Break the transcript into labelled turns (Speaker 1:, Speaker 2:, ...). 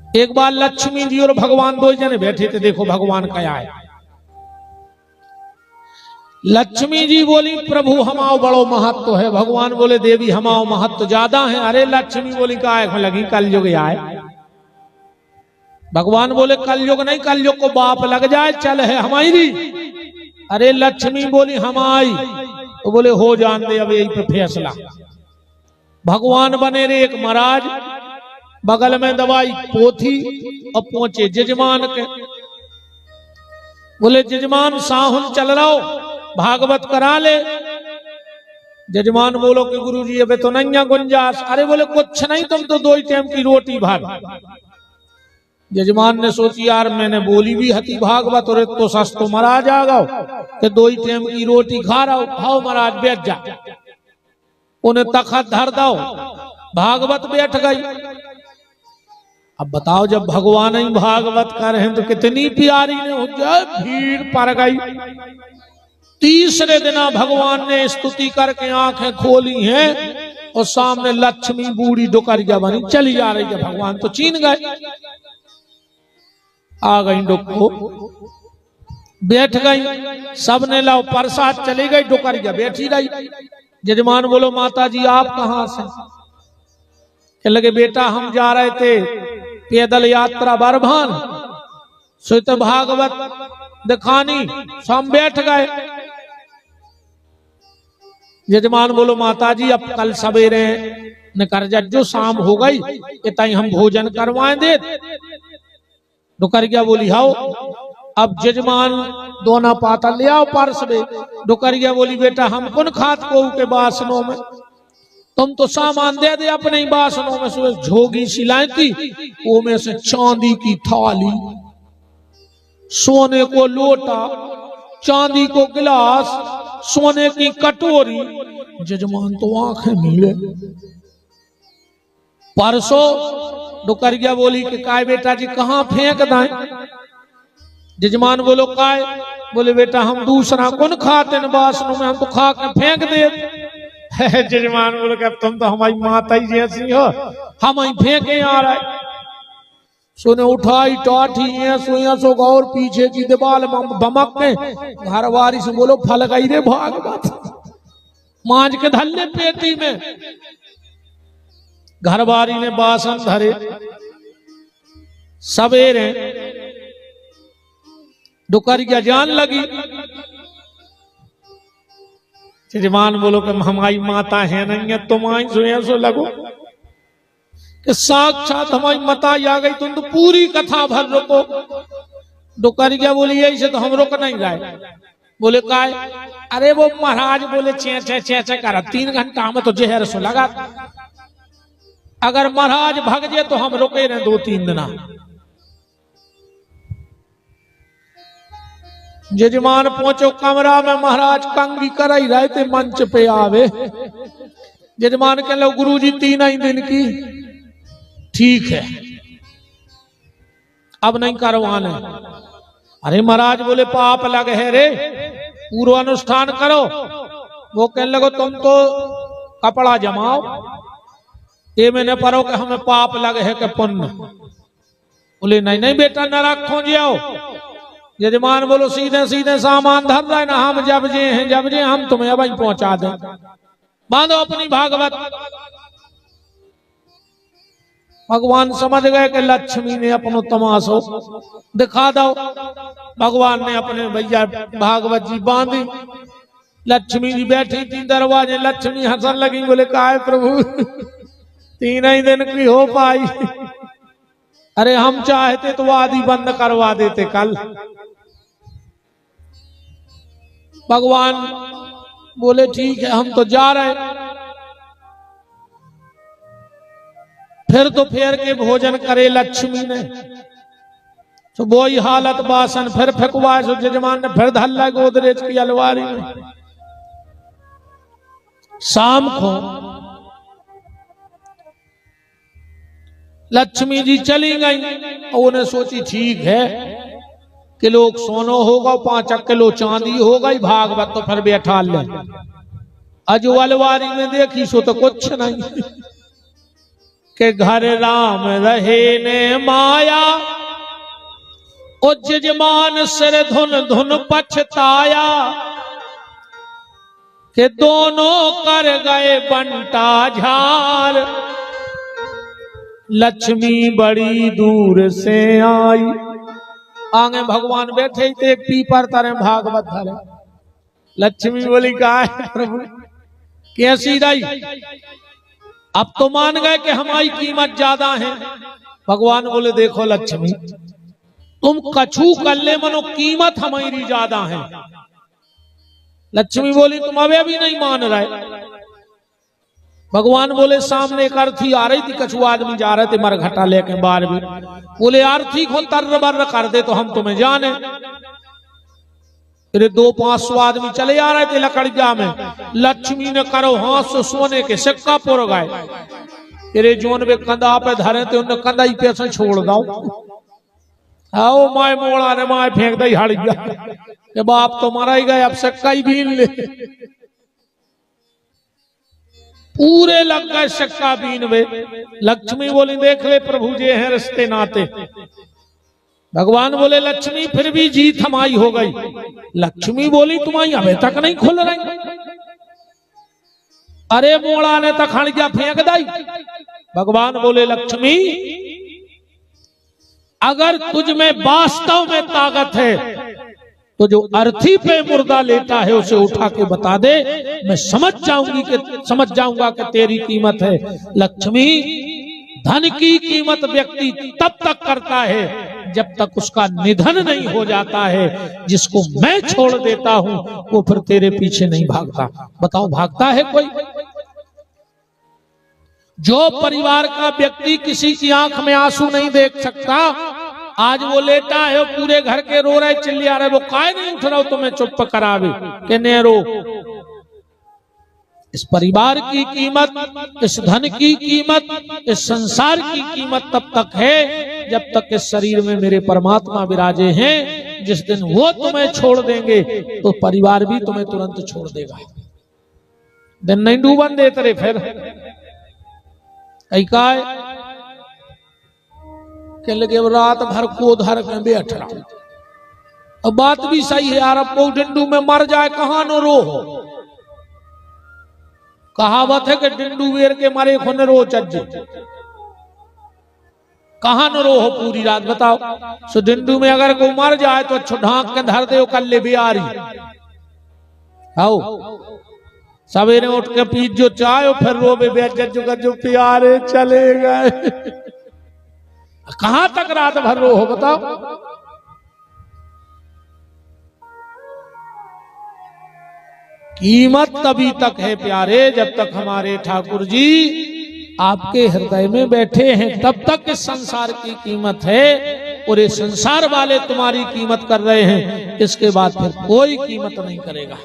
Speaker 1: एक बार लक्ष्मी जी और भगवान दो जने बैठे थे। देखो भगवान क्या है। लक्ष्मी जी बोली प्रभु हमाओ बड़ो महत्व है। भगवान बोले देवी हमाओ महत्व ज्यादा है। अरे लक्ष्मी बोली काय लगी कलयुग आए। भगवान बोले कलयुग नहीं, कलयुग को बाप लग जाए चल है हमारी। अरे लक्ष्मी बोली हमारी। तो बोले हो जान दे अब यही पे फैसला। भगवान बने रे एक महाराज, बगल में दवाई पोथी और पहुंचे जजमान के। बोले जजमान साहुल चल रहा हो, भागवत करा ले। जजमान बोलो कि गुरुजी अबे तो नहीं गुंजाश। अरे बोले कुछ नहीं, तुम तो 2 टाइम की रोटी भाग। जजमान ने सोची यार मैंने बोली भी हती भागवत और तो सस्तो महाराज आ गओ कि 2 टाइम की रोटी खा रहा हो। खाओ महाराज बैठ जा। उन्हें तखत धर दो, भागवत बैठ गई। अब बताओ जब भगवान ही भागवत कर रहे हैं तो कितनी प्यारी ने हो जाए, भीड़ पड़ गई। तीसरे दिन भगवान ने स्तुति करके आंखें खोली हैं और सामने लक्ष्मी बूढ़ी डुकरिया बनी चली जा रही है। भगवान तो चीन गए, आ गई डुक्को बैठ गई। सबने लाओ प्रसाद चली गई, डुकरिया बैठी रही। जजमान बोलो माता जी आप कहां से? कह लगे बेटा हम जा रहे थे पैदल यात्रा बरभान, सो तो भागवत दिखानी, सब बैठ गए। जजमान बोलो माता जी अब कल सवेरे निकर जो शाम हो गई इतना हम भोजन करवाए दे। डुकरिया बोली हाओ। अब जजमान दोना पाता ले आओ पार्स में। डुकरिया बोली बेटा हम कौन खात को के बासनों में, तुम तो सामान दे दे अपने ही बासनों में। से झोगी सिलाई थी, वो में से चांदी की थाली, सोने को लोटा, चांदी को गिलास, सोने की कटोरी। जजमान तो आंखें नीले। परसों डुकरिया बोली कि काय बेटा जी कहां फेंक दें? जजमान बोलो काय? बोले बेटा हम दूसरा कौन खाते न बासनों में, हम तो खा के फेंक दे। जजमान बोलो कि तुम तो हमारी माता ही जैसी हो, हम ही फेंके आ रहे। सोने उठाई टाठी सो और पीछे की दीवार बमक में घरवारी से बोलो फल गई रे भागवत, मांझ के धल्ले पेटी में। घरवारी ने बासन धरे। सवेरे डुकरिया जान लगी। जजमान बोलो कि हमारी माता है नहीं है, तुम आई सो लगो कि साक्षात हमारी माता आ गई। तुम तो पूरी कथा भर रुको। डुकरिया बोली यही से तो हम रुक नहीं गए। बोले काय? अरे वो महाराज बोले चे चे चे चे कर 3 घंटा में तो जहर सो लगा। अगर महाराज भाग जाए तो हम रुके रहे 2-3 दिन। जजमान पहुंचो कमरा में, महाराज कंगी कराई रहे थे, मंच पे आवे। जजमान कह लो गुरुजी 3 ही दिन की। ठीक है अब नहीं करवाने। अरे महाराज बोले पाप लगे है रे, पूर्व अनुष्ठान करो। वो कहने लगो तुम तो कपड़ा जमाओ, ये मैंने पढ़ो कि हमें पाप लगे है कि पुण्य। बोले नहीं नहीं बेटा न रखो जाओ। जजमान बोलो सीधे सीधे सामान धर रहे ना, हम जब जे हम तुम्हें अब पहुंचा दें। बांधो अपनी भागवत। भगवान समझ गए कि लक्ष्मी ने अपनो तमाशो दिखा दो। भगवान ने अपने भैया भागवत जी बांधी। लक्ष्मी जी बैठी थी दरवाजे। लक्ष्मी हंसन लगी। बोले काय प्रभु 3 ही दिन की हो पाई। अरे हम चाहते तो आदि बंद करवा देते कल। भगवान बोले ठीक है हम तो जा रहे। फिर तो फेर के भोजन करे लक्ष्मी ने। तो वही हालत बासन फिर फेंकवाए। सो जजमान ने फिर धल्ला गोदरेज की अलमारी में। शाम को लक्ष्मी जी चली गई। और उन्हें सोची ठीक है किलो सोनो होगा, 5 किलो चांदी हो गई, भागवत तो फिर बैठा ले। अजो अलवारी में देखी सो तो कुछ नहीं। के घर राम रहे ने माया, ओ जजमान सिर धुन धुन पछताया, के दोनों कर गए बंटा झार, लक्ष्मी बड़ी दूर से आई। आगे भगवान बैठे थे एक पीपर तरह भागवत धरे। लक्ष्मी बोली कहा है प्रभु कैसी रही, अब तो मान गए कि हमारी कीमत ज्यादा है। भगवान बोले देखो लक्ष्मी तुम कछु कर ले मनो कीमत हमारी ज्यादा है। लक्ष्मी बोली तुम अभी भी नहीं मान रहे। भगवान बोले सामने एक अर्थी आ रही थी, कछु आदमी जा रहे थे मरघटा लेके बाहर भी, बोले आर्थी को तर्र बर्र कर दे तो हम तुम्हें जाने। फिर 200-500 आदमी चले आ रहे थे लकड़िया में। लक्ष्मी ने करो हाथ से सोने के सिक्का पुर गए। तेरे जोन वे कंधा पे धरे थे उन्हें कंधा ही पे से छोड़ दो। आओ माए मोड़ा ने माए फेंक दी हड़िया के बाप तो मारा ही गए, अब सिक्का ही बीन ले। पूरे लग गए सिक्का बीन वे। लक्ष्मी बोली देख ले प्रभु जी हैं रिश्ते नाते। भगवान बोले लक्ष्मी फिर भी जीत हमारी हो गई। लक्ष्मी बोली तुम्हारी अभी तक नहीं खुल रही। अरे मोड़ा ने तक हड़िया फेंक दी। भगवान बोले लक्ष्मी अगर तुझ में वास्तव में ताकत है तो जो अर्थी पे मुर्दा लेटा है उसे उठा के बता दे, मैं समझ जाऊंगा कि तेरी कीमत है। लक्ष्मी धन की कीमत व्यक्ति तब तक करता है जब तक उसका निधन नहीं हो जाता है। जिसको मैं छोड़ देता हूं वो फिर तेरे पीछे नहीं भागता। बताओ भागता है कोई? जो परिवार का व्यक्ति किसी की आंख में आंसू नहीं देख सकता, आज वो लेटा है पूरे घर के रो रहे चिल्ला रहे, वो काहे नहीं उठ रहा, तुम्हें चुप करावे के ने रो। इस परिवार की कीमत, इस धन की कीमत, इस संसार की कीमत तब तक है जब तक इस शरीर में मेरे परमात्मा विराजे हैं। जिस दिन वो तुम्हें छोड़ देंगे तो परिवार भी तुम्हें तुरंत छोड़ देगा। दिन नहीं डूबन देते रे फिर ऐकाय के लगे रात भर को धर के बैठ रहा। अब बात भी सही है यार, अब को डिंडू में मर जाए कहां न रो हो। कहावत है कि डिंडू वेर के मारे खुन रो चज्जे, कहां न रो हो पूरी रात। बताओ सो डिंडू में अगर कोई मर जाए तो अच्छो ढांक के धर दे कल ले बिहारी। आओ सवेरे उठ के पीत जो चाय फिर रो बे जो प्यारे चले गए। कहां तक रात भर रो हो बताओ। कीमत तभी तक है प्यारे जब तक हमारे ठाकुर जी आपके हृदय में बैठे हैं, तब तक इस संसार की कीमत है। और ये संसार वाले तुम्हारी कीमत कर रहे हैं, इसके बाद फिर कोई कीमत नहीं करेगा।